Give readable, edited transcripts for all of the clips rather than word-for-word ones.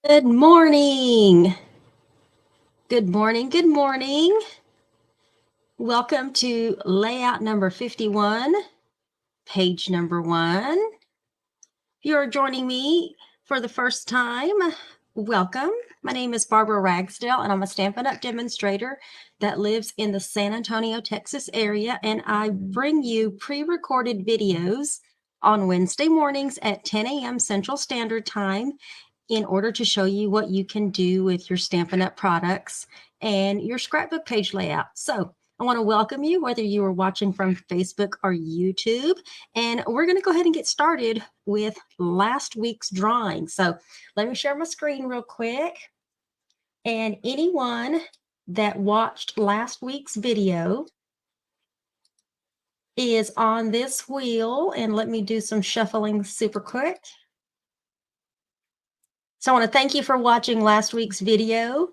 Good morning. Good morning. Good morning. Welcome to layout number 51, page number 1. If you're joining me for the first time, welcome. My name is Barbara Ragsdale, and I'm a Stampin' Up! Demonstrator that lives in the San Antonio, Texas area, and I bring you pre-recorded videos on Wednesday mornings at 10 a.m. Central Standard Time in order to show you what you can do with your Stampin' Up! Products and your scrapbook page layout. So I want to welcome you, whether you are watching from Facebook or YouTube. And we're going to go ahead and get started with last week's drawing. So let me share my screen real quick. And anyone that watched last week's video is on this wheel. And let me do some shuffling super quick. So I want to thank you for watching last week's video.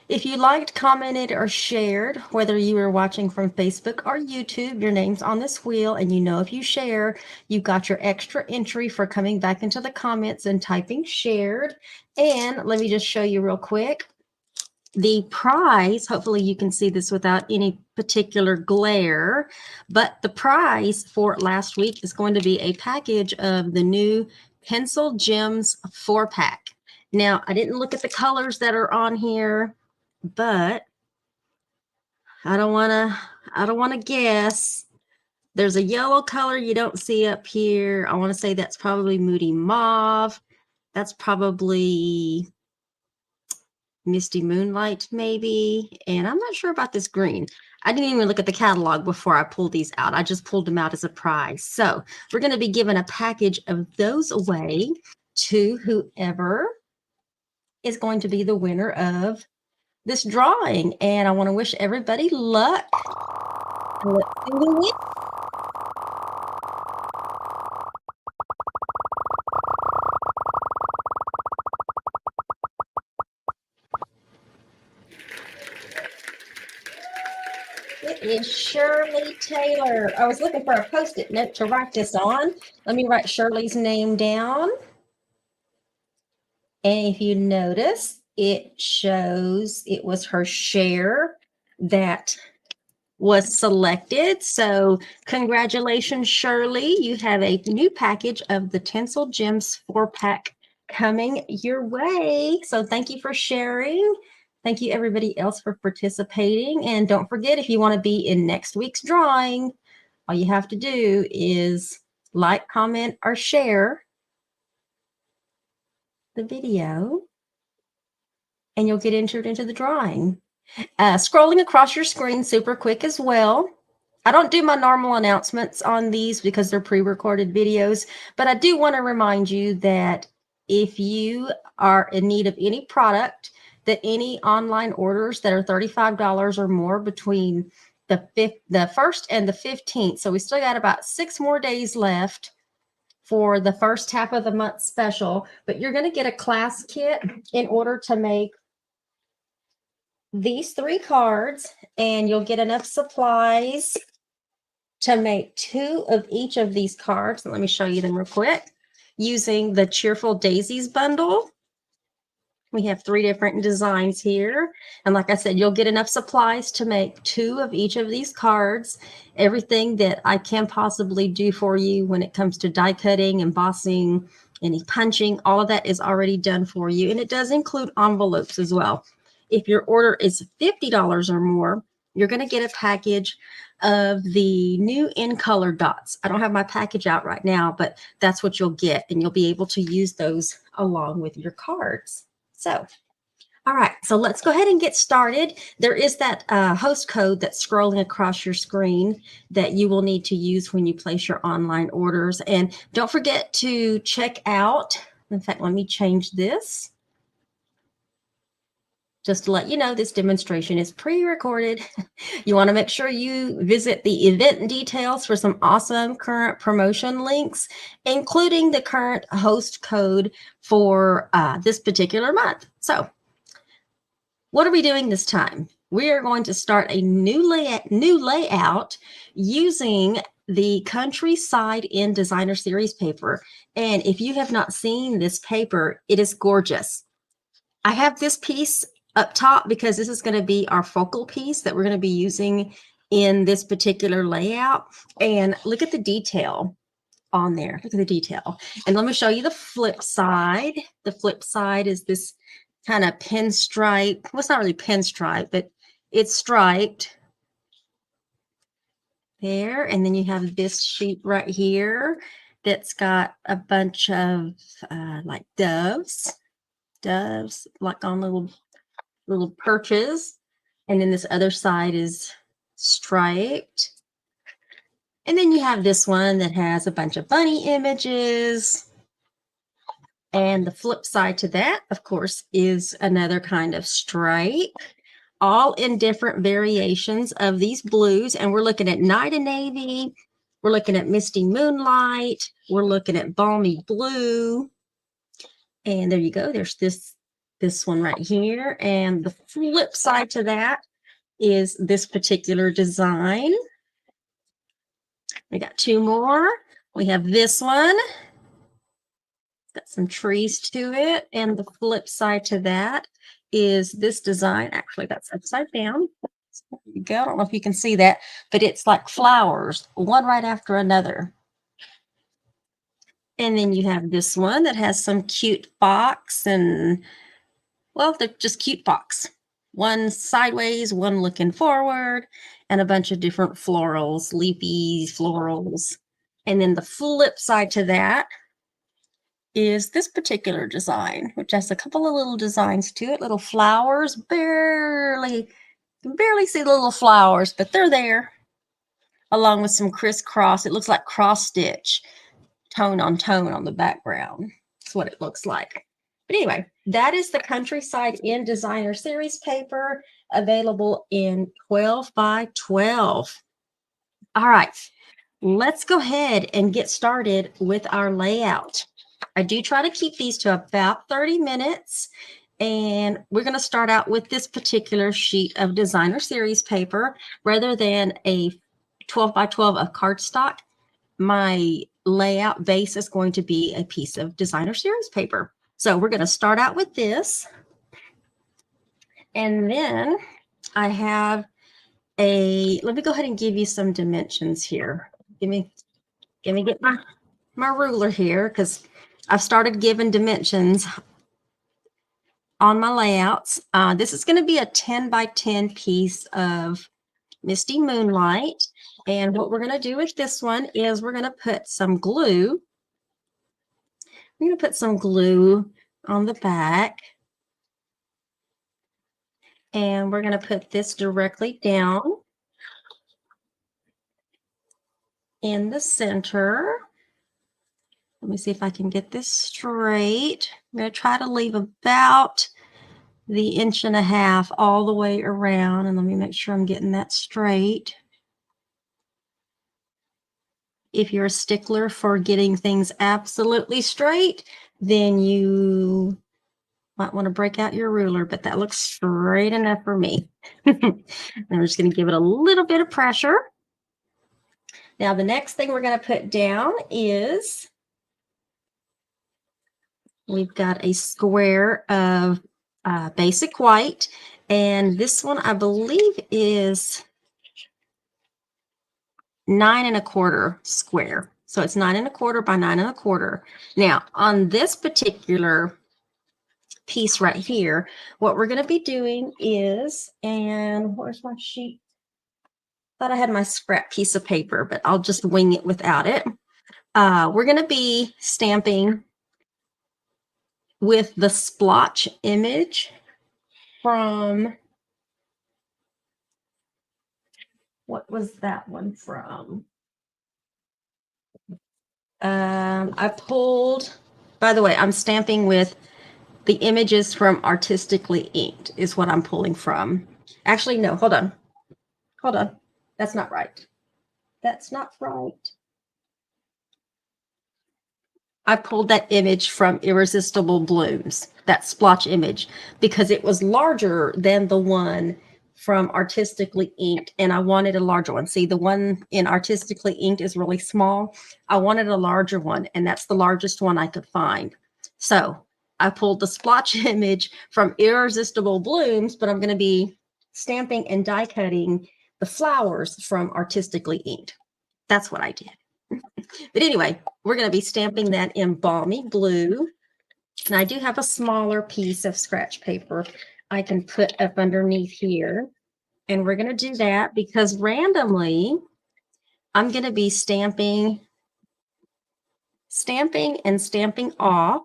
If you liked, commented, or shared, whether you were watching from Facebook or YouTube, your name's on this wheel, and you know if you share, you've got your extra entry for coming back into the comments and typing shared. And let me just show you real quick. The prize, hopefully you can see this without any particular glare, but the prize for last week is going to be a package of the new Pencil Gems 4-pack. Now, I didn't look at the colors that are on here, but I don't want to guess. There's a yellow color you don't see up here. I want to say that's probably Moody Mauve. That's probably Misty Moonlight, maybe. And I'm not sure about this green. I didn't even look at the catalog before I pulled these out. I just pulled them out as a prize. So we're going to be giving a package of those away to whoever is going to be the winner of this drawing. And I want to wish everybody luck. Let's see who wins. It is Shirley Taylor. I was looking for a Post-it note to write this on. Let me write Shirley's name down. And if you notice, it shows it was her share that was selected. So congratulations, Shirley. You have a new package of the Pencil Gems 4-pack coming your way. So thank you for sharing. Thank you, everybody else, for participating. And don't forget, if you want to be in next week's drawing, all you have to do is like, comment, or share the video, and you'll get entered into the drawing. Scrolling across your screen super quick as well. I don't do my normal announcements on these because they're pre-recorded videos, but I do want to remind you that if you are in need of any product, that any online orders that are $35 or more between the 1st and the 15th, so we still got about 6 more days left for the first half of the month special, but you're going to get a class kit in order to make these 3 cards, and you'll get enough supplies to make 2 of each of these cards. Let me show you them real quick. Using the Cheerful Daisies bundle, we have 3 different designs here. And like I said, you'll get enough supplies to make 2 of each of these cards. Everything that I can possibly do for you when it comes to die cutting, embossing, any punching, all of that is already done for you. And it does include envelopes as well. If your order is $50 or more, you're going to get a package of the new in color dots. I don't have my package out right now, but that's what you'll get. And you'll be able to use those along with your cards. So, all right, so let's go ahead and get started. There is that host code that's scrolling across your screen that you will need to use when you place your online orders. And don't forget to check out, in fact, let me change this. Just to let you know, this demonstration is pre-recorded. You want to make sure you visit the event details for some awesome current promotion links, including the current host code for this particular month. So what are we doing this time? We are going to start a new layout using the Countryside in Designer Series paper. And if you have not seen this paper, it is gorgeous. I have this piece up top because this is going to be our focal piece that we're going to be using in this particular layout. And look at the detail on there. Look at the detail. And let me show you the flip side. The flip side is this kind of pinstripe. Well, it's not really pinstripe, but it's striped there. And then you have this sheet right here that's got a bunch of like doves like on little perches. And then this other side is striped. And then you have this one that has a bunch of bunny images. And the flip side to that, of course, is another kind of stripe, all in different variations of these blues. And we're looking at night and navy. We're looking at misty moonlight. We're looking at balmy blue. And there you go. There's this one right here. And the flip side to that is this particular design. We got two more. We have this one. Got some trees to it. And the flip side to that is this design. Actually, that's upside down. There you go. I don't know if you can see that, but it's like flowers, one right after another. And then you have this one that has some cute fox and, well, they're just cute fox. One sideways, one looking forward, and a bunch of different florals, leafy florals. And then the flip side to that is this particular design, which has a couple of little designs to it, little flowers, barely see the little flowers, but they're there, along with some crisscross. It looks like cross stitch, tone on the background. That's what it looks like. But anyway, that is the Countryside Inn Designer Series paper, available in 12 by 12. All right, let's go ahead and get started with our layout. I do try to keep these to about 30 minutes. And we're going to start out with this particular sheet of Designer Series paper. Rather than a 12 by 12 of cardstock, my layout base is going to be a piece of Designer Series paper. So we're going to start out with this. And then I have let me go ahead and give you some dimensions here. Give me get my ruler here, because I've started giving dimensions on my layouts. This is going to be a 10 by 10 piece of Misty Moonlight. And what we're going to do with this one is we're going to put some glue. We're going to put some glue on the back. And we're going to put this directly down in the center. Let me see if I can get this straight. I'm going to try to leave about the 1.5 inches all the way around. And let me make sure I'm getting that straight. If you're a stickler for getting things absolutely straight, then you might want to break out your ruler, but that looks straight enough for me. And we're just going to give it a little bit of pressure. Now, the next thing we're going to put down is we've got a square of basic white, and this one I believe is 9 1/4 square. So it's 9 1/4 by 9 1/4. Now, on this particular piece right here, what we're going to be doing is, and where's my sheet? Thought I had my scrap piece of paper, but I'll just wing it without it. We're going to be stamping with the splotch image from, what was that one from? I pulled, by the way, I'm stamping with the images from Artistically Inked is what I'm pulling from. Actually, no, hold on. Hold on. That's not right. That's not right. I pulled that image from Irresistible Blooms, that splotch image, because it was larger than the one from Artistically Inked, and I wanted a larger one. See, the one in Artistically Inked is really small. I wanted a larger one, and that's the largest one I could find. So I pulled the splotch image from Irresistible Blooms, but I'm going to be stamping and die cutting the flowers from Artistically Inked. That's what I did. But anyway, we're going to be stamping that in Balmy Blue. And I do have a smaller piece of scratch paper I can put up underneath here. And we're going to do that because randomly, I'm going to be stamping and stamping off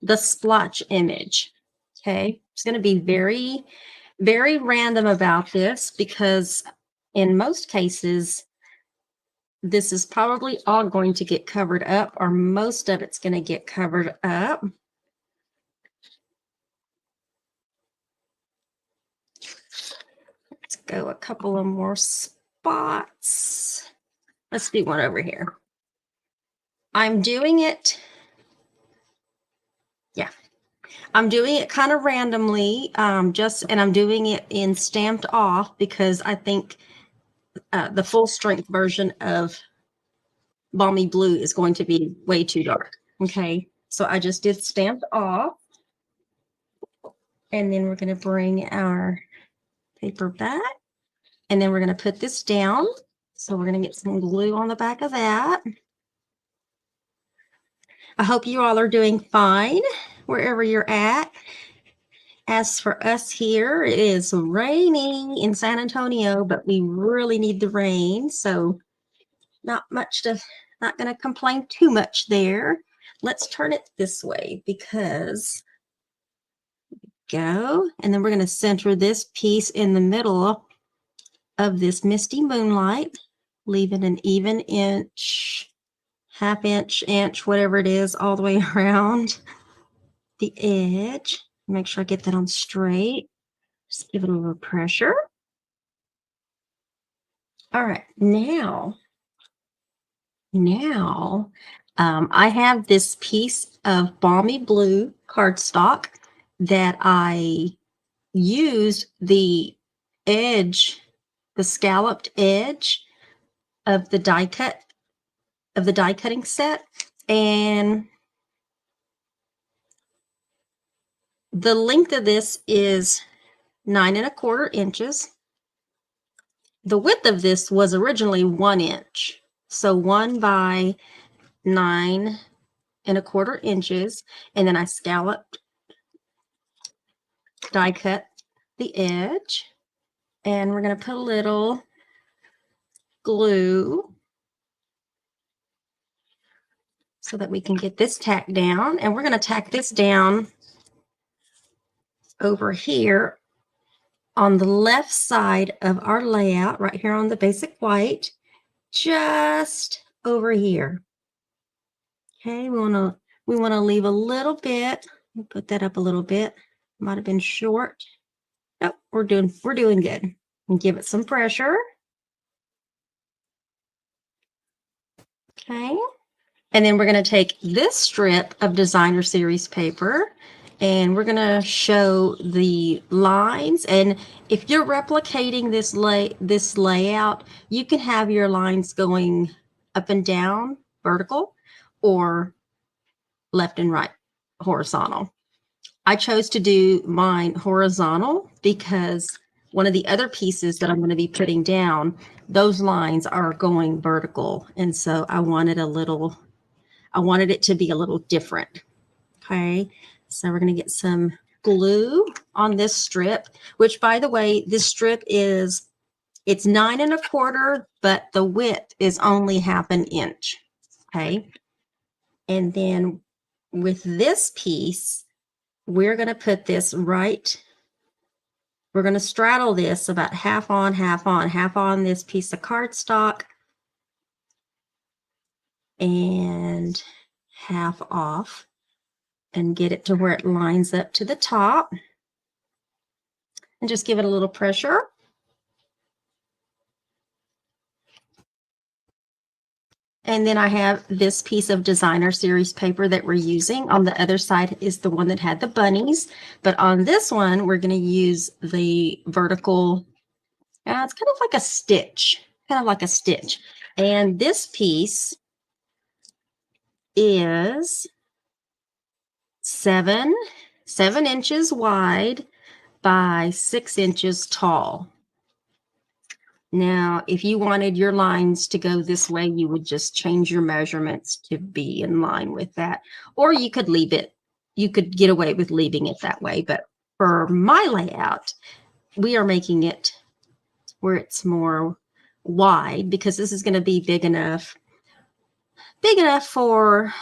the splotch image. Okay, it's going to be very, very random about this because in most cases, this is probably all going to get covered up, or most of it's going to get covered up. Let's go a couple of more spots. Let's do one over here. I'm doing it. Yeah, I'm doing it kind of randomly, and I'm doing it in stamped off because I think the full strength version of Balmy Blue is going to be way too dark. Okay, so I just did stamped off, and then we're going to bring our paper back, and then we're going to put this down. So we're going to get some glue on the back of that. I hope you all are doing fine wherever you're at. As for us here, it is raining in San Antonio, but we really need the rain. So not going to complain too much there. Let's turn it this way because go. And then we're going to center this piece in the middle of this misty moonlight, leaving an even inch, half inch, whatever it is, all the way around the edge. Make sure I get that on straight. Just give it a little pressure. All right, now I have this piece of Balmy Blue cardstock that I used the edge, the scalloped edge of the die cutting set, and the length of this is 9 1/4 inches. The width of this was originally 1 inch, so 1 by 9 1/4 inches, and then I scalloped, die cut the edge, and we're going to put a little glue so that we can get this tacked down, and we're going to tack this down over here on the left side of our layout, right here on the basic white, just over here. Okay, we want to leave a little bit. Put that up a little bit. Might have been short. Nope, we're doing good. And give it some pressure. Okay. And then we're going to take this strip of designer series paper and we're going to show the lines. And if you're replicating this layout, you can have your lines going up and down, vertical, or left and right, horizontal. I chose to do mine horizontal because one of the other pieces that I'm going to be putting down, those lines are going vertical. And so I wanted it to be a little different. Okay, so we're going to get some glue on this strip, which, by the way, this strip it's 9 1/4, but the width is only half an inch. Okay, and then with this piece, we're going to put this right. We're going to straddle this about half on this piece of cardstock and half off, and get it to where it lines up to the top, and just give it a little pressure. And then I have this piece of designer series paper that we're using. On the other side is the one that had the bunnies, but on this one, we're going to use the vertical. It's kind of like a stitch, And this piece is 7 inches wide by 6 inches tall. Now, if you wanted your lines to go this way, you would just change your measurements to be in line with that. Or you could leave it. You could get away with leaving it that way. But for my layout, we are making it where it's more wide because this is going to be big enough for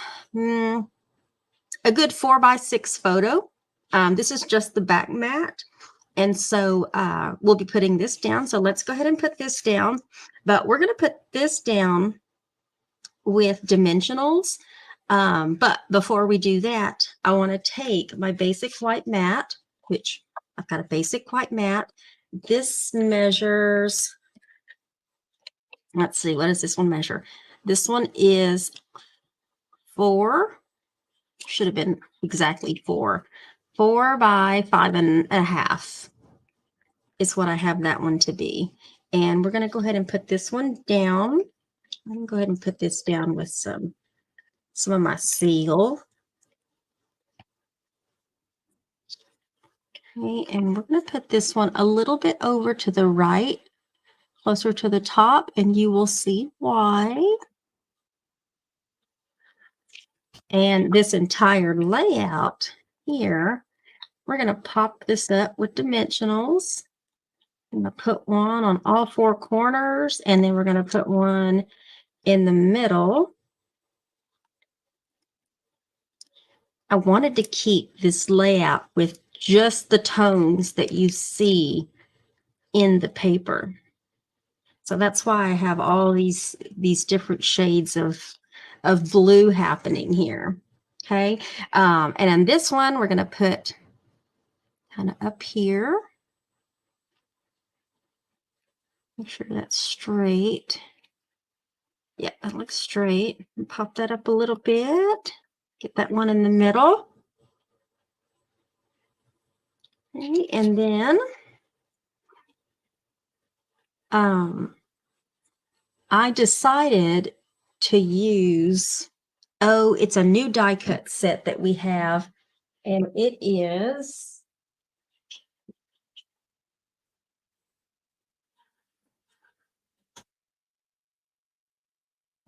a good 4x6 photo. This is just the back mat. And so we'll be putting this down. So let's go ahead and put this down. But we're going to put this down with dimensionals. But before we do that, I want to take my basic white mat, which I've got a basic white mat. This measures, let's see, what does this one measure? This one is 4, should have been exactly 4 by 5.5 is what I have that one to be. And we're going to go ahead and put this one down. I'm going to go ahead and put this down with some of my seal. Okay, and we're going to put this one a little bit over to the right, closer to the top, and you will see why. And this entire layout here, we're going to pop this up with dimensionals. I'm going to put one on all 4 corners, and then we're going to put one in the middle. I wanted to keep this layout with just the tones that you see in the paper. So that's why I have all these different shades of blue happening here. Okay. And on this one, we're going to put kind of up here. Make sure that's straight. Yeah, that looks straight. And pop that up a little bit. Get that one in the middle. Okay, and then I decided to use, it's a new die cut set that we have, and it is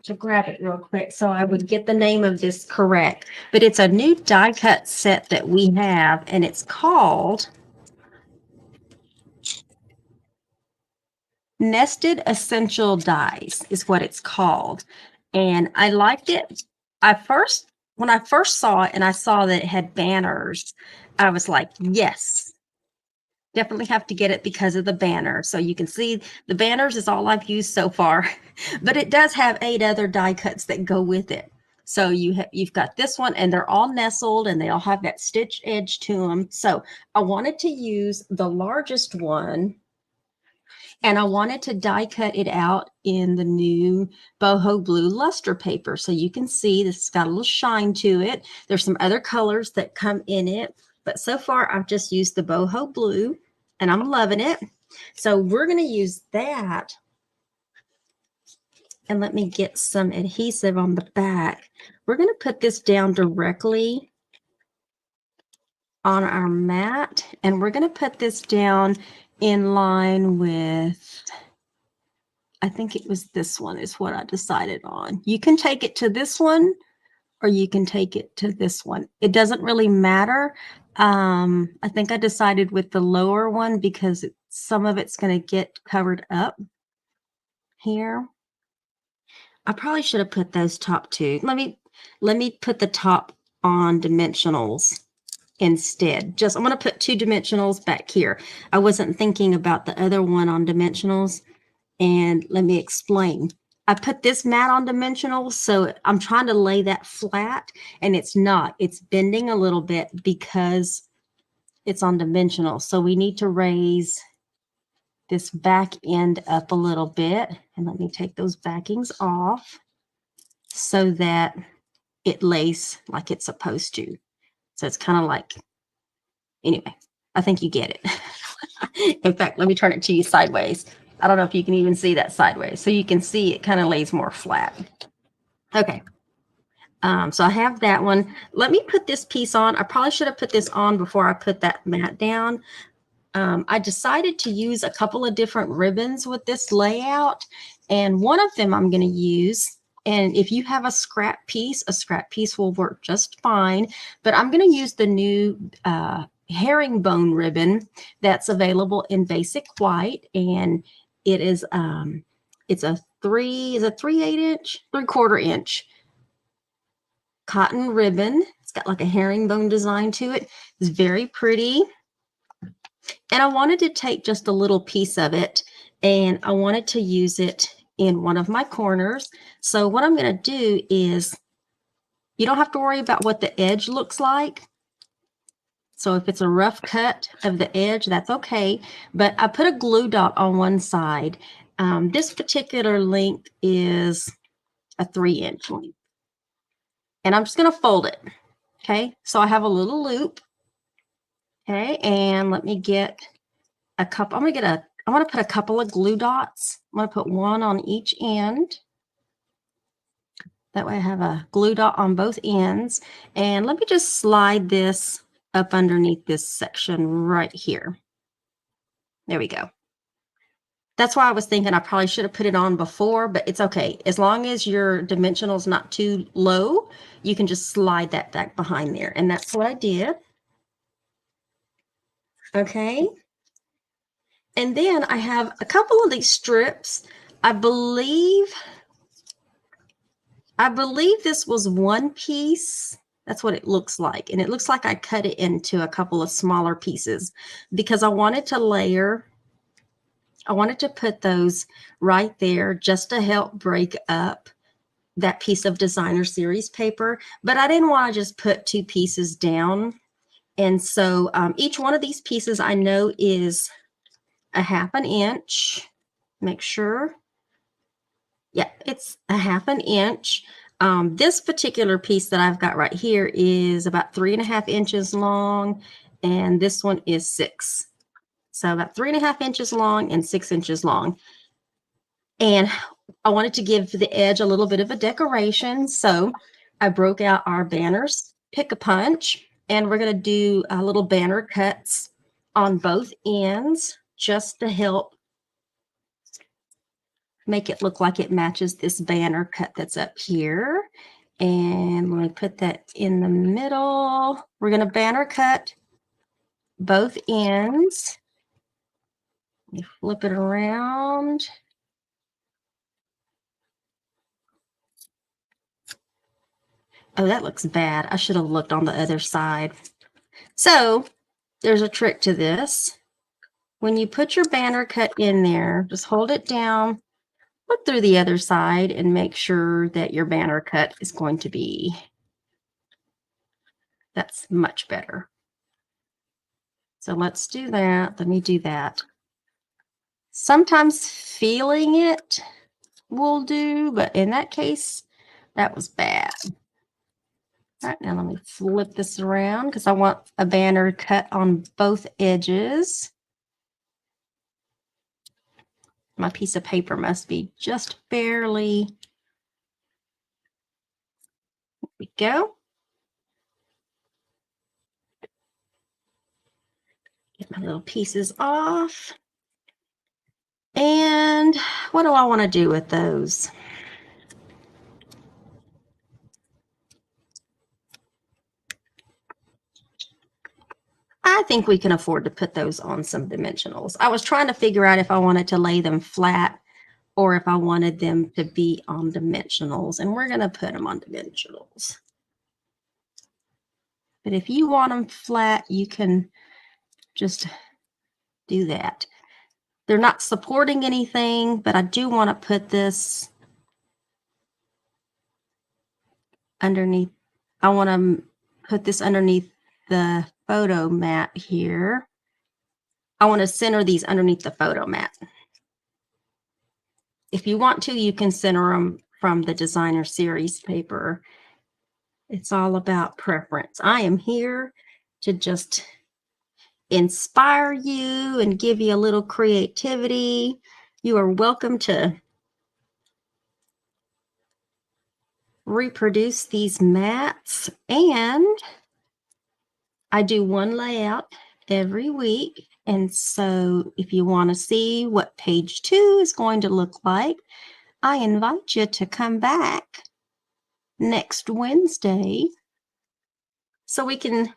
to grab it real quick so I would get the name of this correct. But it's a new die cut set that we have, and it's called Nested Essential Dies is what it's called. And I liked it. When I first saw it and I saw that it had banners, I was like, yes, definitely have to get it because of the banner. So you can see the banners is all I've used so far, but it does have 8 other die cuts that go with it. So you've got this one, and they're all nestled, and they all have that stitch edge to them. So I wanted to use the largest one, and I wanted to die cut it out in the new boho blue luster paper. So you can see this has got a little shine to it. There's some other colors that come in it, but so far I've just used the boho blue, and I'm loving it. So we're going to use that. And let me get some adhesive on the back. We're going to put this down directly on our mat, and we're going to put this down in line with, I think it was this one is what I decided on. You can take it to this one, or you can take it to this one. It doesn't really matter. I think I decided with the lower one because some of it's going to get covered up here. I probably should have put those top 2. Let me put the top on dimensionals instead. I'm going to put 2 dimensionals back here. I wasn't thinking about the other one on dimensionals, and let me explain. I put this mat on dimensionals, so I'm trying to lay that flat, and it's not. It's bending a little bit because it's on dimensional. So we need to raise this back end up a little bit, and let me take those backings off so that it lays like it's supposed to. So it's kind of like, anyway, I think you get it. In fact, let me turn it to you sideways. I don't know if you can even see that sideways. So you can see it kind of lays more flat. Okay. So I have that one. Let me put this piece on. I probably should have put this on before I put that mat down. I decided to use a couple of different ribbons with this layout, and one of them I'm going to use, and if you have a scrap piece will work just fine, but I'm going to use the new herringbone ribbon that's available in basic white, and it is it's a 3/4 inch cotton ribbon. It's got like a herringbone design to it. It's very pretty. And I wanted to take just a little piece of it, and I wanted to use it in one of my corners. So what I'm going to do is, you don't have to worry about what the edge looks like. So if it's a rough cut of the edge, that's okay. But I put a glue dot on one side. This particular length is a 3-inch length. And I'm just going to fold it. Okay, so I have a little loop. Okay, and let me get a couple. I want to put a couple of glue dots. I'm going to put one on each end. That way I have a glue dot on both ends. And let me just slide this up underneath this section right here. There we go. That's why I was thinking I probably should have put it on before, but it's okay. As long as your dimensional is not too low, you can just slide that back behind there. And that's what I did. Okay. And then I have a couple of these strips. I believe this was one piece. That's what it looks like. And it looks like I cut it into a couple of smaller pieces because I wanted to layer. I wanted to put those right there just to help break up that piece of designer series paper. But I didn't want to just put 2 pieces down. And so each one of these pieces I know is a 1/2 inch. Make sure. Yeah, it's a 1/2 inch. This particular piece that I've got right here is about 3.5 inches long, and this one is 6. So about 3.5 inches long and 6 inches long. And I wanted to give the edge a little bit of a decoration, so I broke out our banners, pick a punch, and we're going to do little banner cuts on both ends just to help make it look like it matches this banner cut that's up here. And when we put that in the middle, we're going to banner cut both ends. You flip it around. Oh, that looks bad. I should have looked on the other side. So there's a trick to this. When you put your banner cut in there, just hold it down, look through the other side, and make sure that your banner cut is going to be, that's much better. So let's do that. Let me do that. Sometimes feeling it will do, but in that case, that was bad. All right, now let me flip this around because I want a banner cut on both edges. My piece of paper must be just barely. There we go. Get my little pieces off. And what do I want to do with those? I think we can afford to put those on some dimensionals. I was trying to figure out if I wanted to lay them flat or if I wanted them to be on dimensionals, and we're going to put them on dimensionals. But if you want them flat, you can just do that. They're not supporting anything, but I do want to put this underneath. I want to put this underneath the photo mat here. I want to center these underneath the photo mat. If you want to, you can center them from the designer series paper. It's all about preference. I am here to just inspire you and give you a little creativity. You are welcome to reproduce these mats, and I do one layout every week. And so if you want to see what page 2 is going to look like, I invite you to come back next Wednesday so we can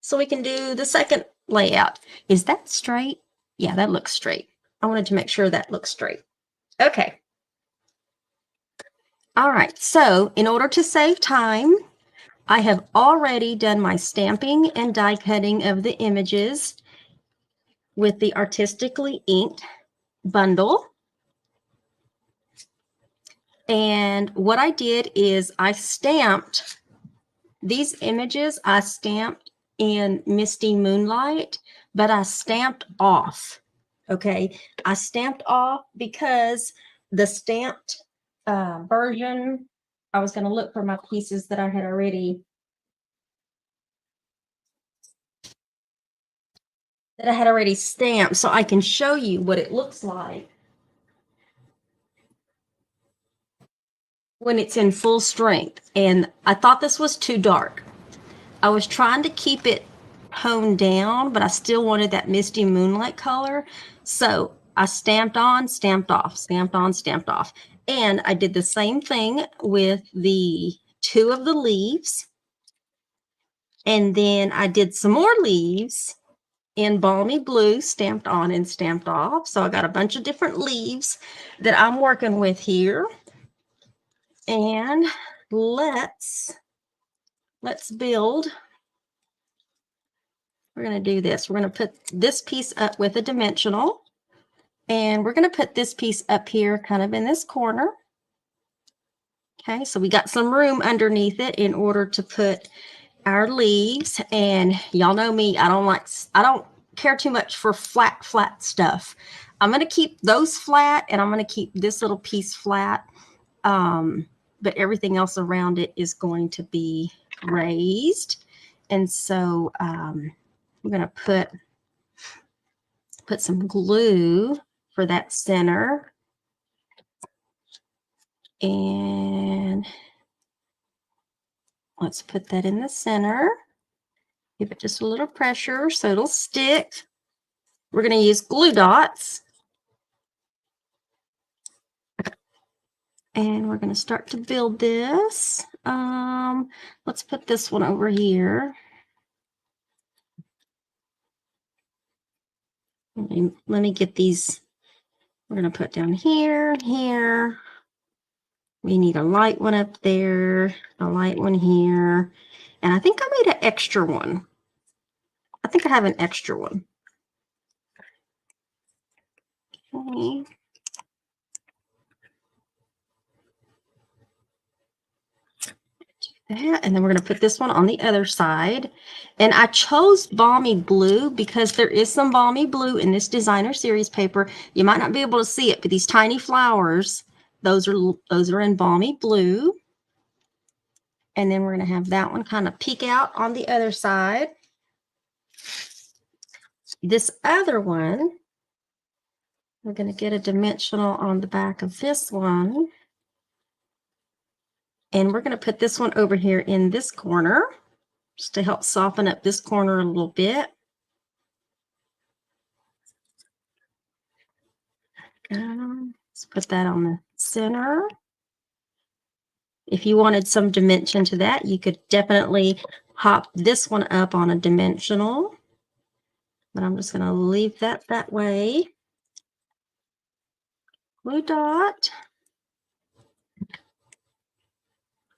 do the second layout. Is that straight? Yeah, that looks straight. I wanted to make sure that looks straight. Okay. All right, so in order to save time, I have already done my stamping and die cutting of the images with the artistically inked bundle. And what I did is I stamped these images, I stamped in Misty Moonlight, but I stamped off. Okay, I stamped off because the stamped version, I was going to look for my pieces that I had already stamped so I can show you what it looks like when it's in full strength. And I thought this was too dark. I was trying to keep it toned down, but I still wanted that Misty Moonlight color. So I stamped on, stamped off, stamped on, stamped off. And I did the same thing with the 2 of the leaves. And then I did some more leaves in Balmy Blue, stamped on and stamped off. So I got a bunch of different leaves that I'm working with here. And let's build. We're going to do this. We're going to put this piece up with a dimensional, and we're going to put this piece up here kind of in this corner. Okay, so we got some room underneath it in order to put our leaves. And y'all know me, I don't care too much for flat stuff. I'm going to keep those flat, and I'm going to keep this little piece flat. But everything else around it is going to be raised. And so I'm going to put some glue for that center. And let's put that in the center. Give it just a little pressure so it'll stick. We're going to use glue dots. And we're going to start to build this. Let's put this one over here. Let me get these. We're going to put down here, here. We need a light one up there, a light one here. And I think I made an extra one. I think I have an extra one. Okay. That, and then we're going to put this one on the other side. And I chose Balmy Blue because there is some Balmy Blue in this designer series paper. You might not be able to see it, but these tiny flowers, those are in Balmy Blue. And then we're going to have that one kind of peek out on the other side. This other one, we're going to get a dimensional on the back of this one. And we're going to put this one over here in this corner just to help soften up this corner a little bit. Let's put that on the center. If you wanted some dimension to that, you could definitely hop this one up on a dimensional. But I'm just going to leave that way. Glue dot.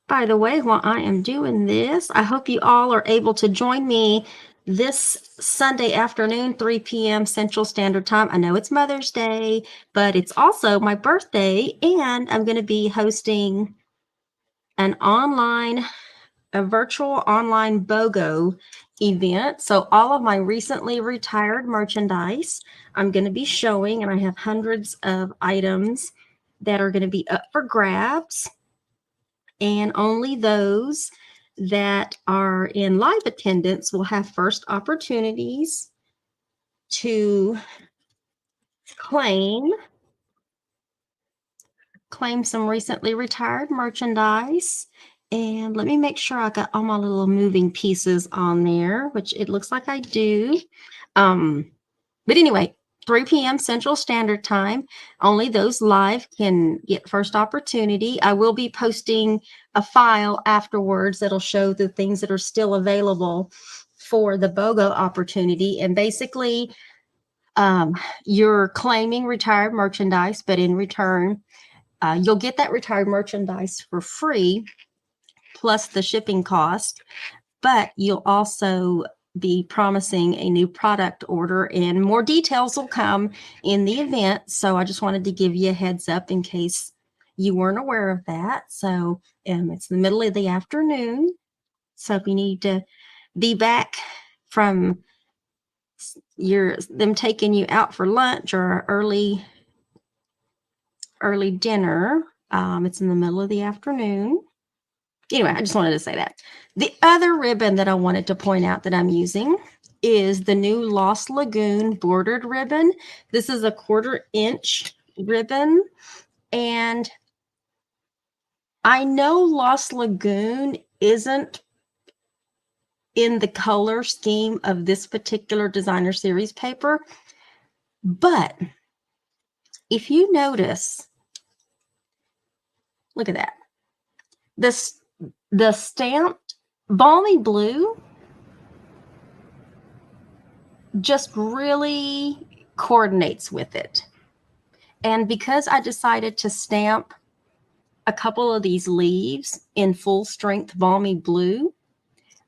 By the way, while I am doing this, I hope you all are able to join me this Sunday afternoon, 3 p.m. Central Standard Time. I know it's Mother's Day, but it's also my birthday, and I'm going to be hosting a virtual online BOGO event. So all of my recently retired merchandise I'm going to be showing, and I have hundreds of items that are going to be up for grabs. And only those that are in live attendance will have first opportunities to claim claim some recently retired merchandise. And let me make sure I got all my little moving pieces on there, which it looks like I do. But anyway, 3 p.m. Central Standard Time. Only those live can get first opportunity. I will be posting a file afterwards that'll show the things that are still available for the BOGO opportunity. And basically, you're claiming retired merchandise, but in return, you'll get that retired merchandise for free, plus the shipping cost. But you'll also be promising a new product order, and more details will come in the event. So I just wanted to give you a heads up in case you weren't aware of that. So it's the middle of the afternoon. So if you need to be back from them taking you out for lunch or early dinner, it's in the middle of the afternoon. Anyway, I just wanted to say that. The other ribbon that I wanted to point out that I'm using is the new Lost Lagoon bordered ribbon. This is a 1/4 inch ribbon, and I know Lost Lagoon isn't in the color scheme of this particular designer series paper, but if you notice, look at that. The stamped balmy blue just really coordinates with it. And because I decided to stamp a couple of these leaves in full strength balmy blue,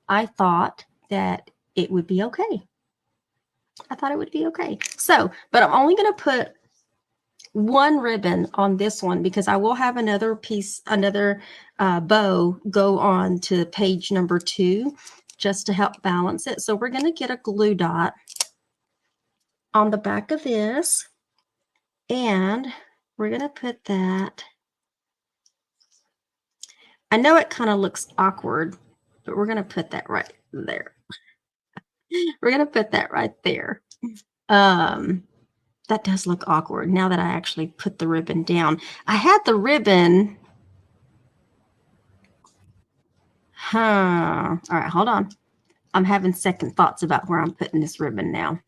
I thought that it would be okay. So, but I'm only going to put one ribbon on this one because I will have another piece, another bow go on to page number 2 just to help balance it. So we're going to get a glue dot on the back of this, and we're going to put that. I know it kind of looks awkward, but we're going to put that right there. We're going to put that right there. That does look awkward now that I actually put the ribbon down. I had the ribbon. All right, hold on. I'm having second thoughts about where I'm putting this ribbon now.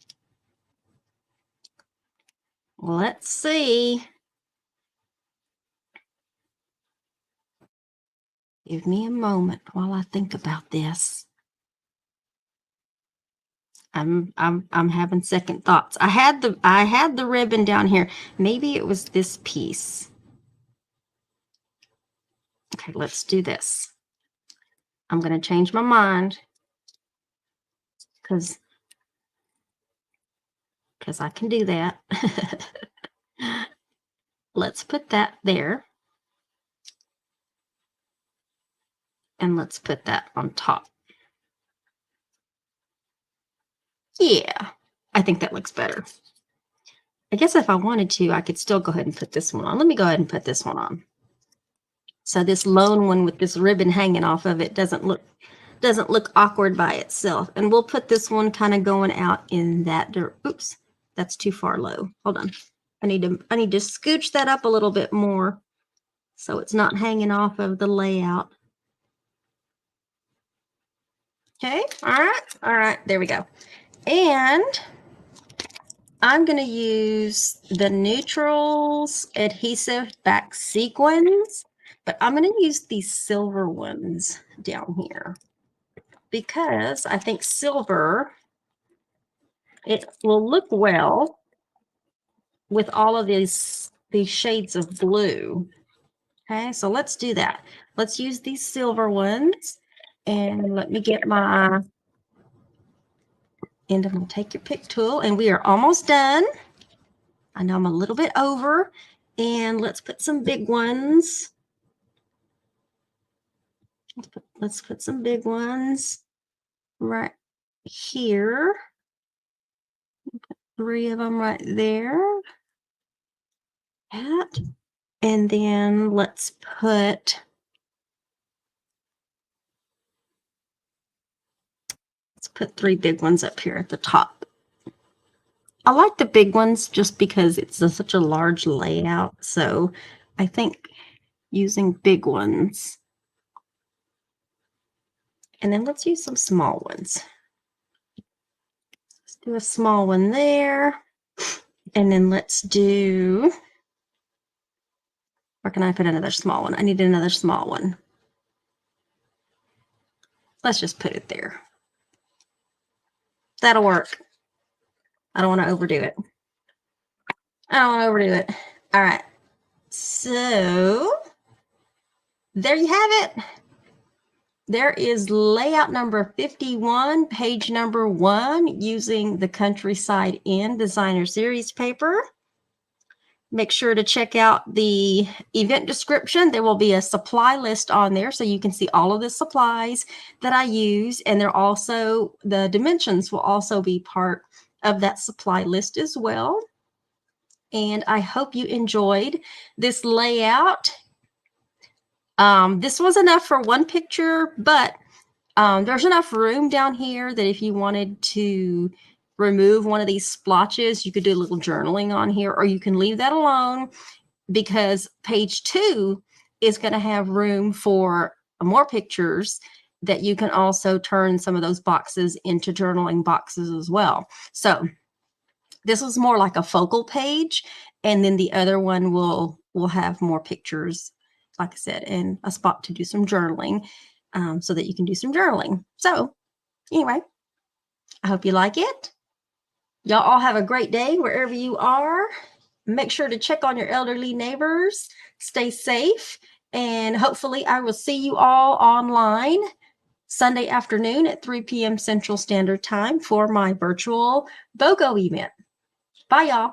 Let's see. Give me a moment while I think about this. I'm having second thoughts. I had the ribbon down here. Maybe it was this piece. Okay, let's do this. I'm going to change my mind because I can do that. Let's put that there. And let's put that on top. Yeah, I think that looks better. I guess if I wanted to, I could still go ahead and put this one on. Let me go ahead and put this one on. So this lone one with this ribbon hanging off of it doesn't look awkward by itself. And we'll put this one kind of going out in that oops, that's too far low. Hold on. I need to scooch that up a little bit more so it's not hanging off of the layout. Okay, all right, there we go. And I'm going to use the Neutrals adhesive back sequins, but I'm going to use these silver ones down here because I think silver, it will look well with all of these shades of blue. Okay, so let's do that. Let's use these silver ones, and let me get my end of my take your pick tool, and we are almost done. I know I'm a little bit over, and let's put some big ones. Let's put some big ones right here. Put 3 of them right there. And then let's put put 3 big ones up here at the top. I like the big ones just because it's such a large layout. So I think using big ones. And then let's use some small ones. Let's do a small one there. And then let's do, where can I put another small one? I need another small one. Let's just put it there. That'll work. I don't want to overdo it. All right. So there you have it. There is layout number 51, page number 1, using the Countryside Inn Designer Series paper. Make sure to check out the event description. There will be a supply list on there so you can see all of the supplies that I use. And they're also, the dimensions will also be part of that supply list as well. And I hope you enjoyed this layout. This was enough for one picture, but there's enough room down here that if you wanted to remove one of these splotches, you could do a little journaling on here, or you can leave that alone, because page 2 is going to have room for more pictures that you can also turn some of those boxes into journaling boxes as well. So this was more like a focal page, and then the other one will have more pictures, like I said, and a spot to do some journaling, so that you can do some journaling. So anyway, I hope you like it. Y'all all have a great day wherever you are. Make sure to check on your elderly neighbors. Stay safe, and hopefully I will see you all online Sunday afternoon at 3 p.m. Central Standard Time for my virtual BOGO event. Bye, y'all.